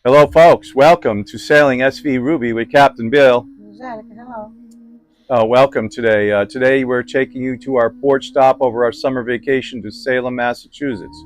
Hello, folks. Welcome to Sailing SV Ruby with Captain Bill. Angelica, hello. Welcome today. Today we're taking you to our port stop over our summer vacation to Salem, Massachusetts.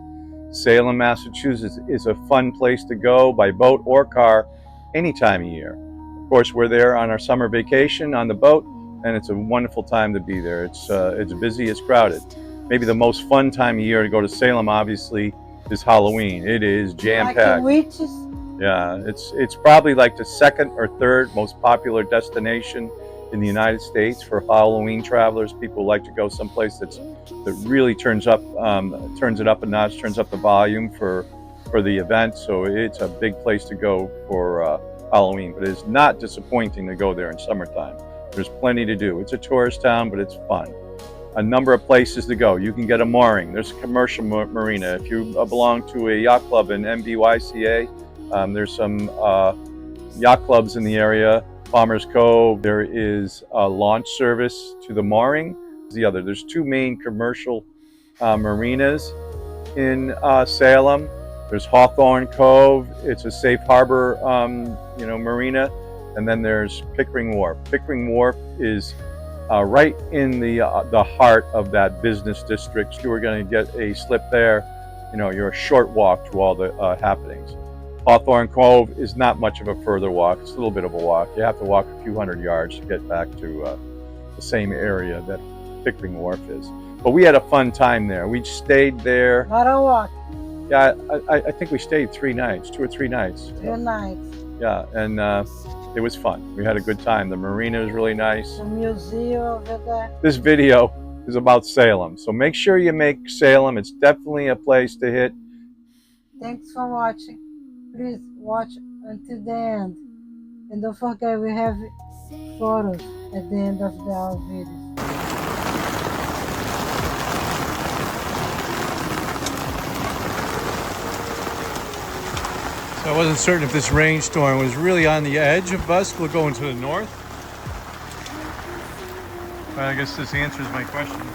Salem, Massachusetts is a fun place to go by boat or car any time of year. Of course, we're there on our summer vacation on the boat, and it's a wonderful time to be there. It's busy, it's crowded. Maybe the most fun time of year to go to Salem, obviously, is Halloween. It is Like the jam-packed. witches? Yeah, it's probably like the second or third most popular destination in the United States for Halloween travelers. People like to go someplace that really turns it up a notch, turns up the volume for the event. So it's a big place to go for Halloween. But it's not disappointing to go there in summertime. There's plenty to do. It's a tourist town, but it's fun. A number of places to go. You can get a mooring. There's a commercial marina. If you belong to a yacht club in MBYCA, there's some yacht clubs in the area. Palmer's Cove. There is a launch service to the mooring. There's two main commercial marinas in Salem. There's Hawthorne Cove. It's a safe harbor, marina, and then there's Pickering Wharf. Pickering Wharf is right in the heart of that business district. You are going to get a slip there. You're a short walk to all the happenings. Hawthorne Cove is not much of a further walk. It's a little bit of a walk. You have to walk a few hundred yards to get back to the same area that Pickering Wharf is. But we had a fun time there. We stayed there. Not a walk. Yeah, I think we stayed 3 nights, 2 or 3 nights. 2 nights. Yeah, and it was fun. We had a good time. The marina was really nice. The museum over there. This video is about Salem, so make sure you make Salem. It's definitely a place to hit. Thanks for watching. Please watch until the end. And don't forget we have photos at the end of our video. So I wasn't certain if this rainstorm was really on the edge of us going to the north. But I guess this answers my question.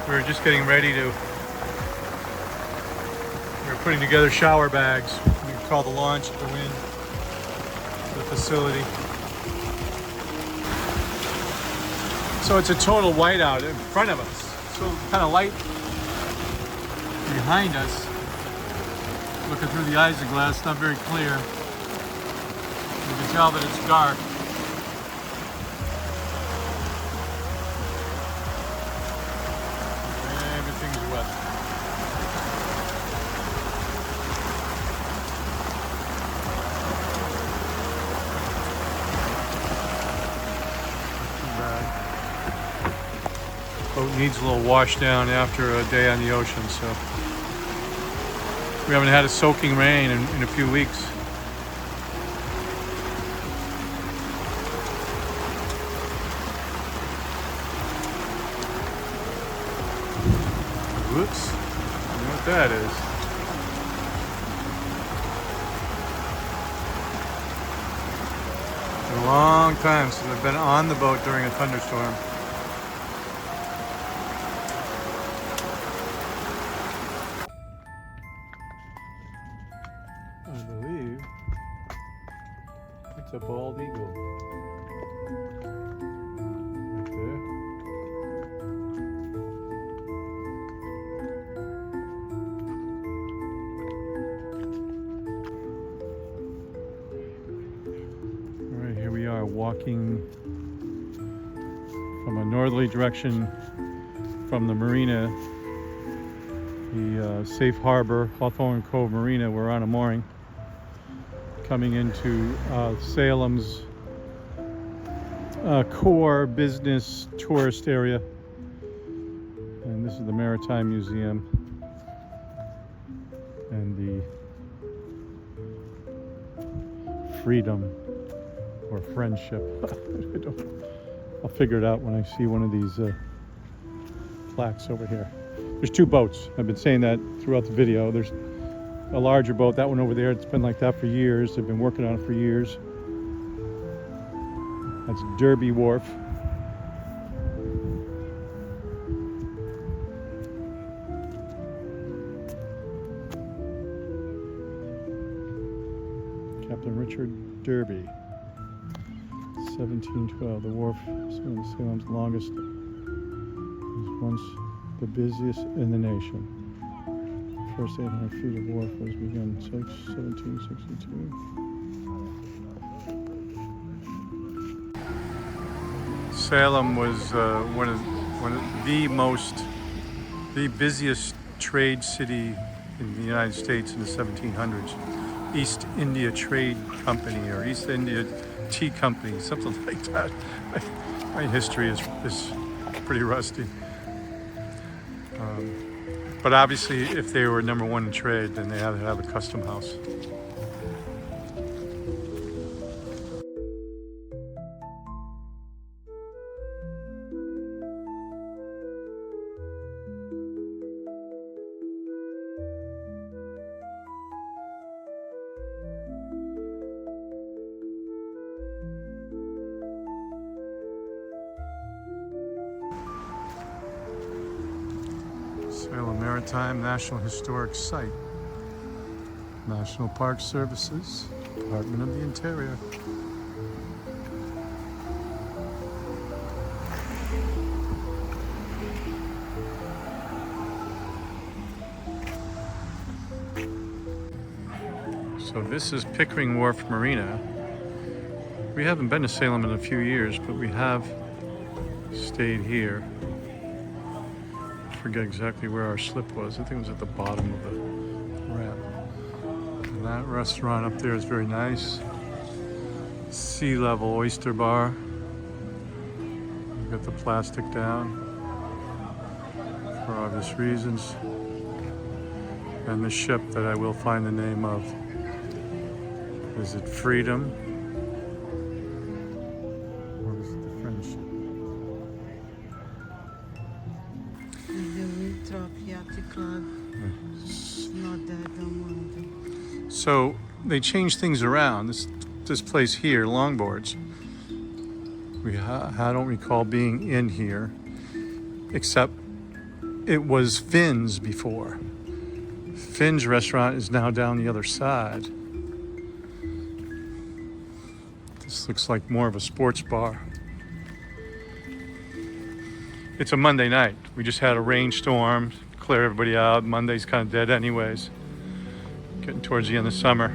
We were just getting ready to... We were putting together shower bags. We called the launch to go in to the facility. So it's a total whiteout in front of us. So kind of light behind us. Looking through the isinglass, not very clear. You can tell that it's dark. Everything's wet. Too bad. Boat needs a little wash down after a day on the ocean, so. We haven't had a soaking rain in a few weeks. Whoops. I don't know what that is. It's been a long time since I've been on the boat during a thunderstorm. I believe it's a bald eagle. Right there. All right, here we are walking from a northerly direction from the marina, the Safe Harbor Hawthorne Cove Marina. We're on a mooring coming into Salem's core business tourist area. And this is the Maritime Museum and the Freedom or Friendship. I'll figure it out when I see one of these plaques over here. There's 2 boats. I've been saying that throughout the video. There's a larger boat, that one over there. It's been like that for years. They've been working on it for years. That's Derby Wharf. Derby. 1712. The wharf is one of Salem's longest. It was once the busiest in the nation. The first 800 feet of wharf was begun in 1762. Salem was one of the busiest trade city in the United States in the 1700s. East India Trade Company or East India Tea Company, something like that. My history is pretty rusty. But obviously, if they were number one in trade, then they had to have a custom house. Salem Maritime National Historic Site. National Park Services, Department of the Interior. So this is Pickering Wharf Marina. We haven't been to Salem in a few years, but we have stayed here. I forget exactly where our slip was. I think it was at the bottom of the ramp. And that restaurant up there is very nice. Sea level oyster bar. Got the plastic down for obvious reasons. And the ship that I will find the name of. Is it Freedom? Or is it the Friendship? The Winthrop Yacht Club. Not that one. So they changed things around. This place here, Longboards. I don't recall being in here, except it was Finn's before. Finn's restaurant is now down the other side. This looks like more of a sports bar. It's a Monday night. We just had a rainstorm, clear everybody out. Monday's kind of dead anyways. Getting towards the end of summer.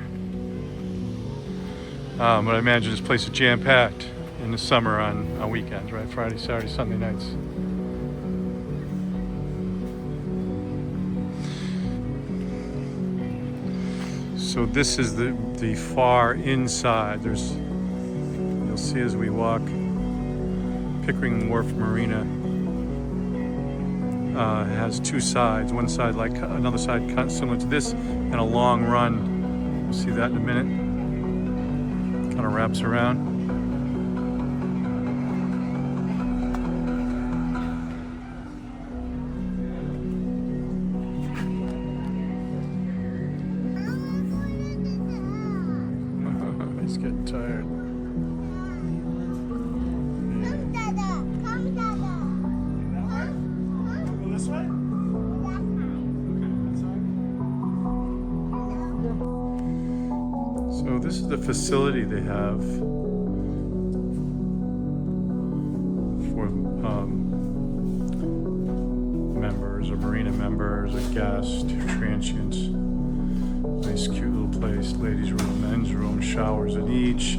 But I imagine this place is jam-packed in the summer on weekends, right? Friday, Saturday, Sunday nights. So this is the far inside. You'll see as we walk, Pickering Wharf Marina has two sides. One side like another side similar to this, and a long run. You'll see that in a minute. Kind of wraps around. He's getting tired. So this is the facility they have for members or marina members or guests, transients. Nice cute little place, ladies room, men's room, showers in each,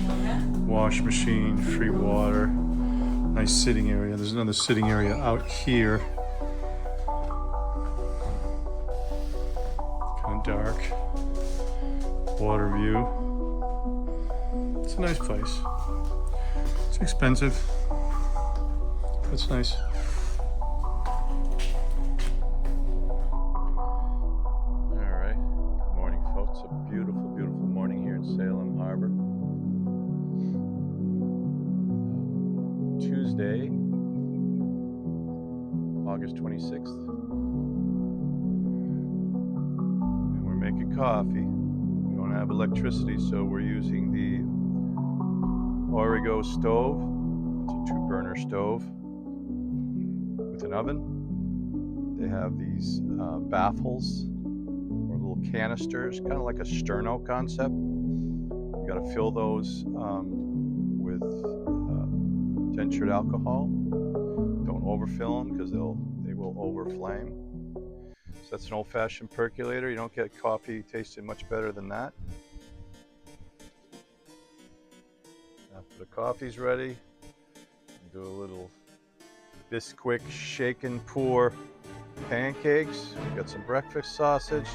wash machine, free water, nice sitting area. There's another sitting area out here. Kind of dark. Water view. It's a nice place. It's expensive. It's nice. All right. Good morning, folks. A beautiful, beautiful morning here in Salem Harbor. Tuesday, August 26th. And we're making coffee. We don't have electricity, so we're using the Origo stove. It's a 2-burner stove with an oven. They have these baffles or little canisters, kind of like a sterno concept. You got to fill those with dentured alcohol. Don't overfill them because they will overflame. So that's an old-fashioned percolator. You don't get coffee tasting much better than that. After the coffee's ready, do a little Bisquick shake and pour pancakes. We got some breakfast sausage.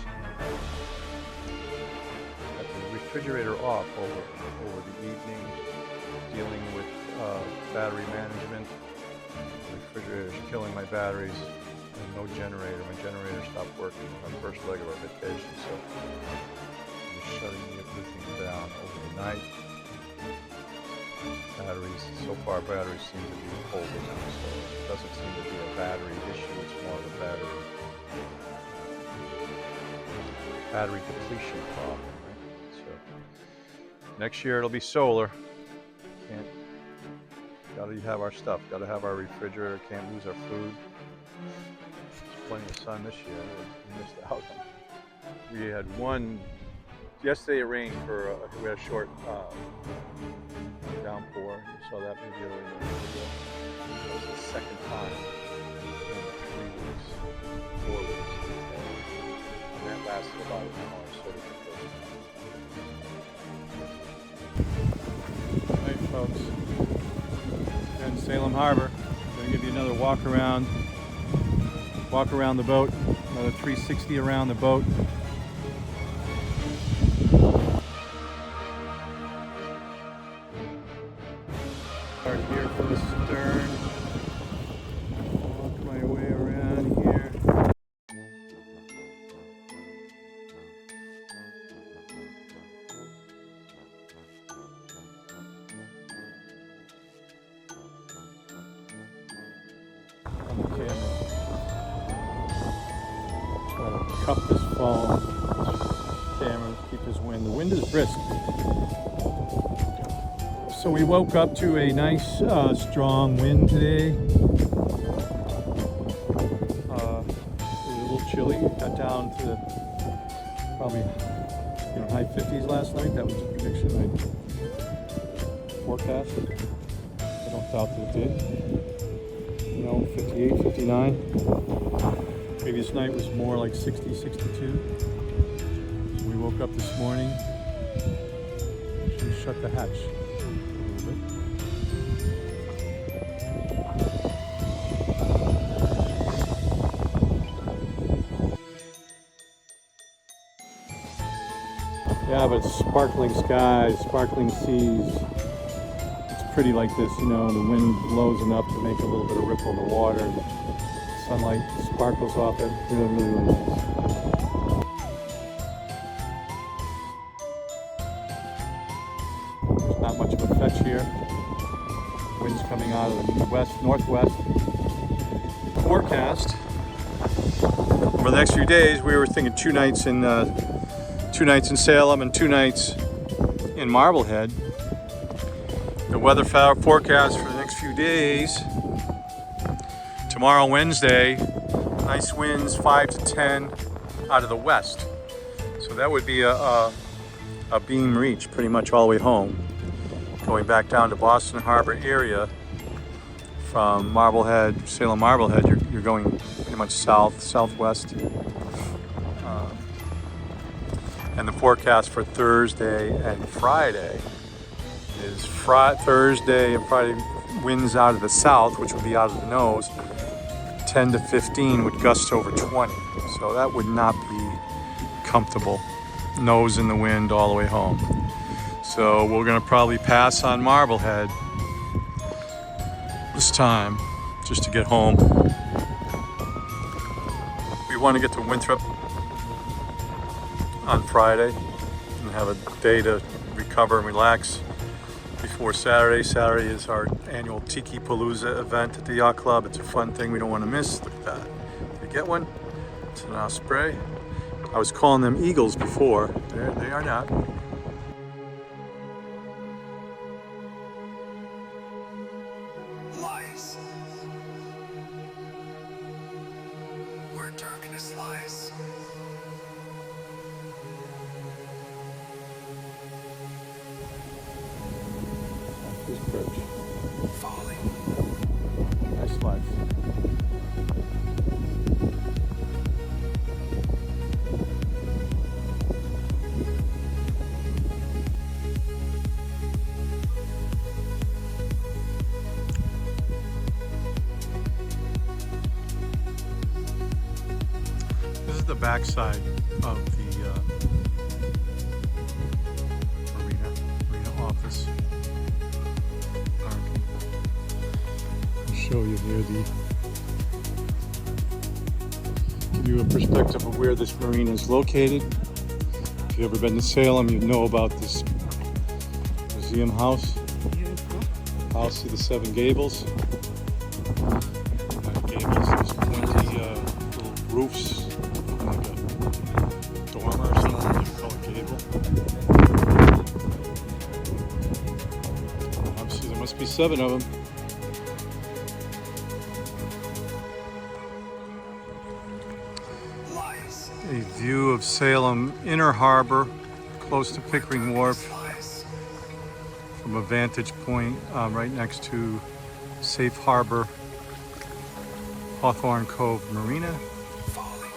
Got the refrigerator off over the evening, dealing with battery management. The refrigerator's killing my batteries, and no generator. My generator stopped working on the first leg of our vacation, so I'm just shutting everything down over the night. Batteries, so far batteries seem to be holding up, so it doesn't seem to be a battery issue, it's more of a battery depletion problem, right? So next year it'll be solar. Gotta have our stuff, gotta have our refrigerator, can't lose our food. There's plenty of sun this year, we missed out. We had yesterday it rained we had a short downpour. You saw that maybe earlier in the video. That was the second time in 3 weeks, 4 weeks. And that lasted about an hour, so we can All right, folks. And Salem Harbor. I'm going to give you another walk around the boat, another 360 around the boat. Start here from the stern. Walk my way around here. On the camera. Try to cup this phone. Camera, keep this wind. The wind is brisk. So we woke up to a nice strong wind today. It was a little chilly. It got down to probably high 50s last night. That was the prediction I forecast. I don't doubt that it did. 58, 59. Previous night was more like 60, 62. So we woke up this morning. Actually shut the hatch. Yeah, but it's sparkling skies, sparkling seas. It's pretty like this, the wind blows enough to make a little bit of ripple in the water, and the sunlight sparkles off it. Really, really, really nice. There's not much of a fetch here. Wind's coming out of the northwest. Forecast. For the next few days, we were thinking 2 nights in Salem and 2 nights in Marblehead. The weather forecast for the next few days: tomorrow, Wednesday, nice winds 5 to 10 out of the west. So that would be a beam reach pretty much all the way home. Going back down to Boston Harbor area from Marblehead, Salem Marblehead, you're going pretty much southwest. And the forecast for Thursday and Friday is Thursday and Friday winds out of the south, which would be out of the nose, 10 to 15 with gusts over 20. So that would not be comfortable. Nose in the wind all the way home. So we're going to probably pass on Marblehead this time just to get home. We want to get to Winthrop on Friday and have a day to recover and relax before Saturday. Saturday is our annual Tiki Palooza event at the yacht club. It's a fun thing we don't want to miss. Look at that. Did you get one? It's an osprey. I was calling them eagles before. They are not. Lies. Where darkness lies. his perch. Falling. Nice life. This is the backside of the marina office. I'll show you here give you a perspective of where this marina is located. If you've ever been to Salem, you know about this museum house. House of the Seven Gables. Gables, there's plenty little roofs, like a dormer or something, you call it gable. Obviously there must be 7 of them. Lies. A view of Salem Inner Harbor, close to Pickering Wharf, Lies. from a vantage point right next to Safe Harbor, Hawthorne Cove Marina. Falling.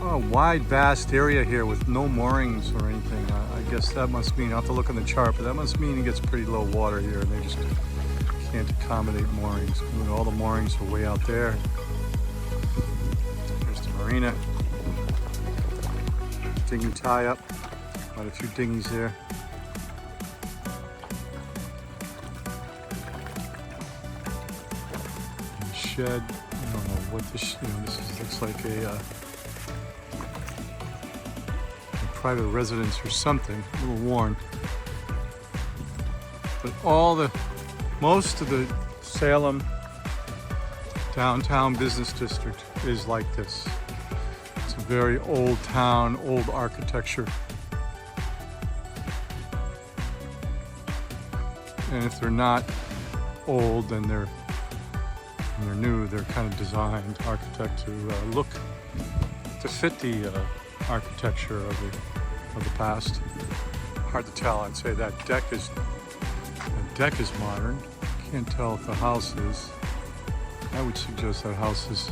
A wide, vast area here with no moorings or anything. I guess that must mean, I'll have to look on the chart, but that must mean it gets pretty low water here and they just can't accommodate moorings. I mean, all the moorings are way out there. Here's the marina. Dinghy tie-up. Quite a few dinghies there. And shed. I don't know what this, this looks like a private residence or something, a little worn. But most of the Salem downtown business district is like this. It's a very old town, old architecture. And if they're not old, then they're new, they're kind of designed architect to fit the architecture of the past. Hard to tell. I'd say that deck is modern. Can't tell if the house is. I would suggest that house is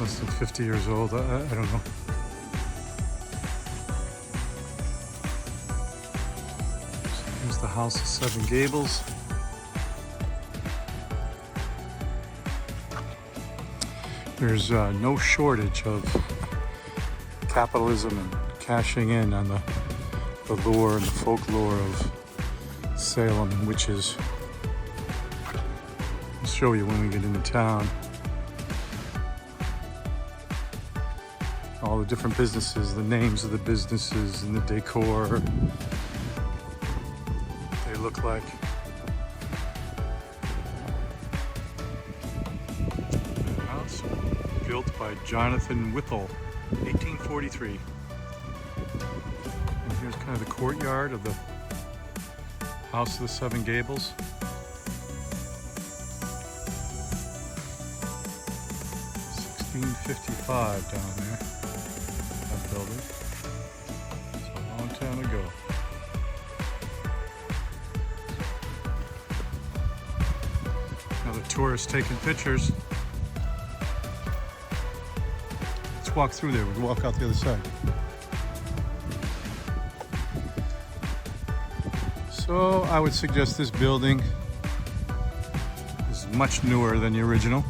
less than 50 years old. I don't know. Here's the House of Seven Gables. There's no shortage of capitalism and cashing in on the lore and the folklore of Salem and witches. I'll show you when we get into town. All the different businesses, the names of the businesses and the decor they look like. House built by Jonathan Whipple, 1843. And here's kind of the courtyard of the House of the Seven Gables. $1655 down there, that building. It's a long time ago. Now the tourists taking pictures. Let's walk through there. We can walk out the other side. So I would suggest this building is much newer than the original.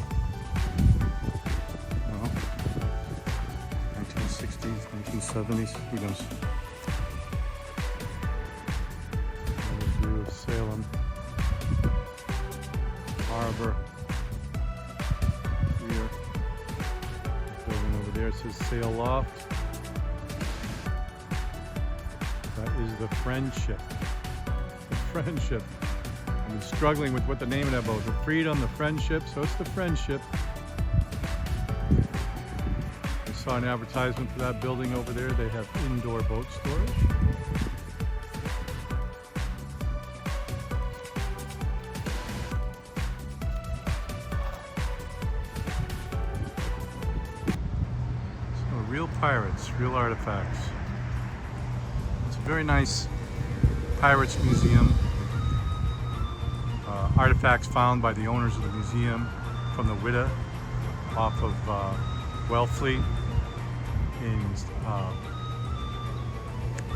1960s, 1970s, who knows? Another view of Salem Harbor. Here, building over there, it says Sail Loft. That is the Friendship. Friendship. I've been struggling with what the name of that boat. The Freedom, the Friendship. So it's the Friendship. I saw an advertisement for that building over there. They have indoor boat storage. So real pirates, real artifacts. It's a very nice Pirates Museum. Artifacts found by the owners of the museum from the Widda off of Wellfleet in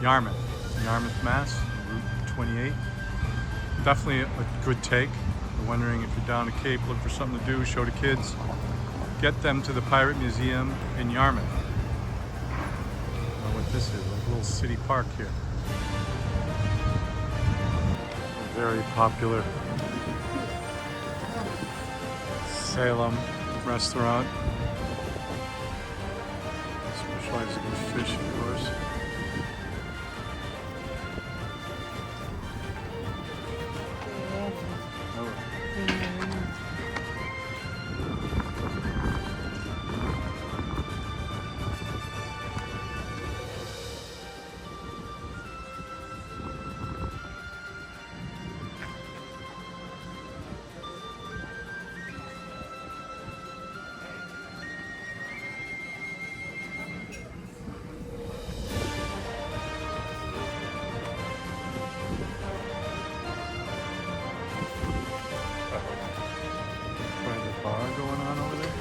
Yarmouth, Mass, Route 28. Definitely a good take. I'm wondering if you're down the Cape, look for something to do, show the kids. Get them to the Pirate Museum in Yarmouth. I don't know what this is, like a little city park here. A very popular Salem restaurant. Specializes in fish, of course. Private bar going on over there.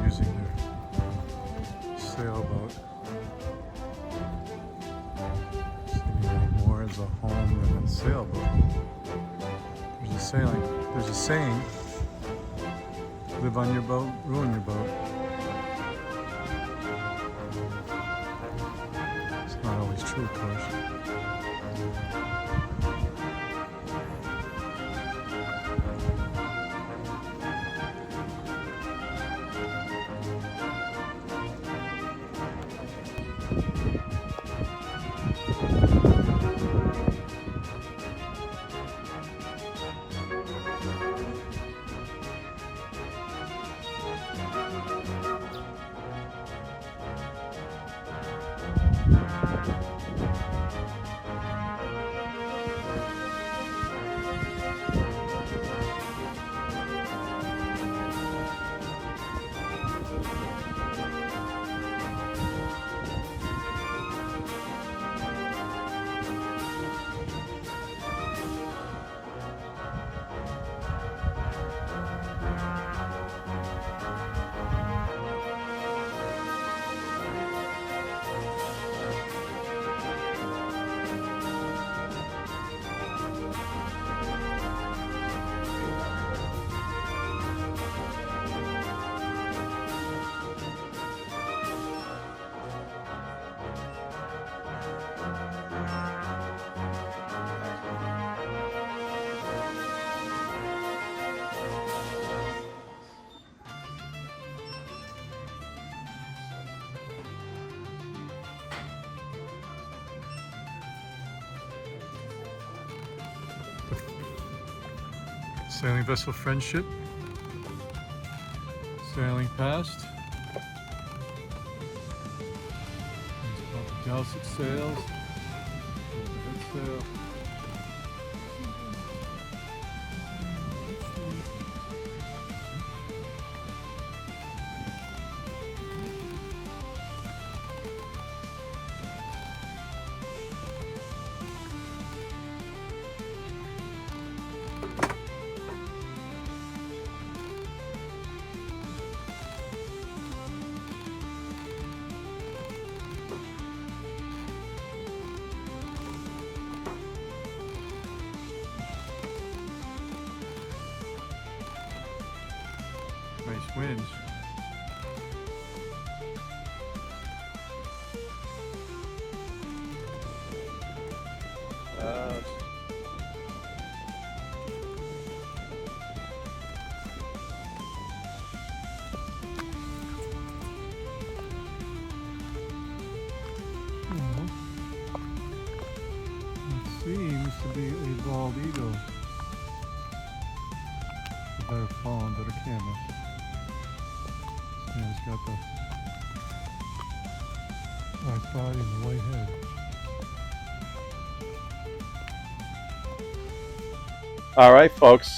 Using their sailboat. Seemingly more as a home than a sailboat. There's a saying, live on your boat, ruin your boat. It's not always true, of course. Sailing vessel Friendship, sailing past. There's about the Dowsett sails, there's the head sail. Twins. It seems to be a bald eagle. Better fall under the camera. Yeah, it's got the white body and the white head. All right, folks.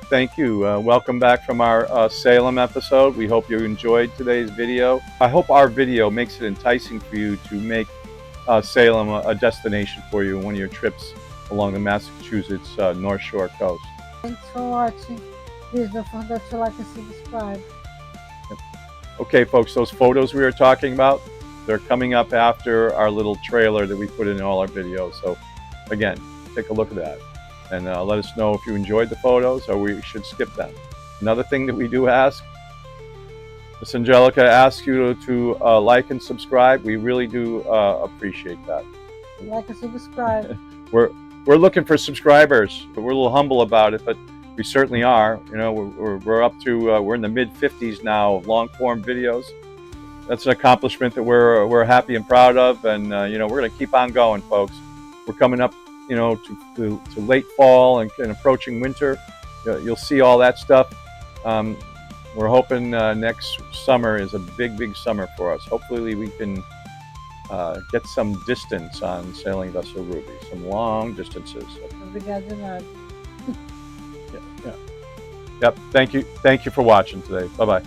Thank you. Welcome back from our Salem episode. We hope you enjoyed today's video. I hope our video makes it enticing for you to make Salem a destination for you on one of your trips along the Massachusetts North Shore coast. Thanks for watching. Please don't forget to like and subscribe. Okay, folks, those photos we were talking about, they're coming up after our little trailer that we put in all our videos. So, again, take a look at that. And let us know if you enjoyed the photos or we should skip them. Another thing that we do ask, Miss Angelica asks you to like and subscribe. We really do appreciate that. Like and subscribe. We're looking for subscribers, but we're a little humble about it, but we certainly are. You know, we're up to we're in the mid-50s now of long-form videos. That's an accomplishment that we're happy and proud of, and you know, we're going to keep on going, folks. We're coming up, you know, to late fall and approaching winter. You'll see all that stuff. We're hoping next summer is a big summer for us. Hopefully we can get some distance on Sailing Vessel Ruby, some long distances. Obrigado, nada. Yep. Thank you for watching today. Bye-bye.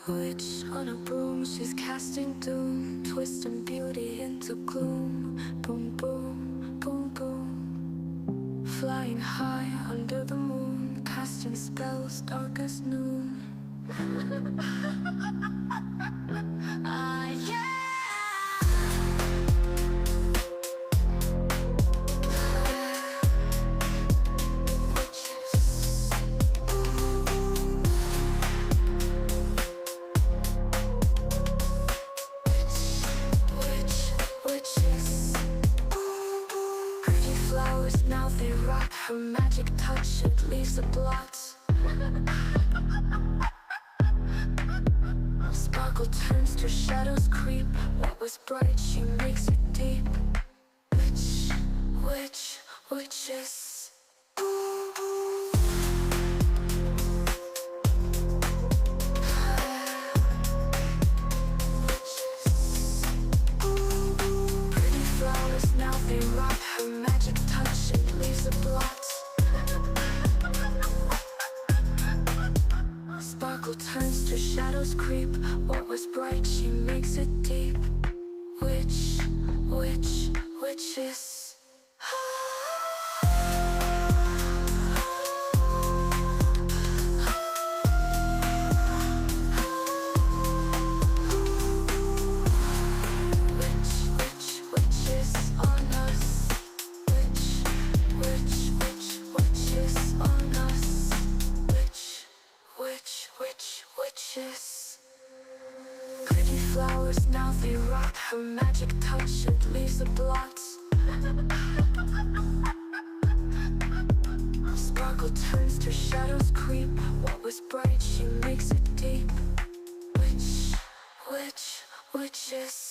Witch on a broom, she's casting doom, twisting beauty into gloom. Boom, boom, boom, boom. Flying high under the moon, casting spells dark as noon. Yeah. Now they rock, her magic touch, it leaves a blot. Sparkle turns to shadows creep. What was bright, she makes it deep. Witches. Pretty flowers, now they rock, her magic touch, it leaves a blot. Sparkle turns to shadows creep. What was bright, she makes it deep. Witches. Witches on us. Witches on us. Witches. Pretty flowers, now they rock, her magic touch, it leaves a blot. Sparkle turns to shadows creep. What was bright, she makes it deep. Witches.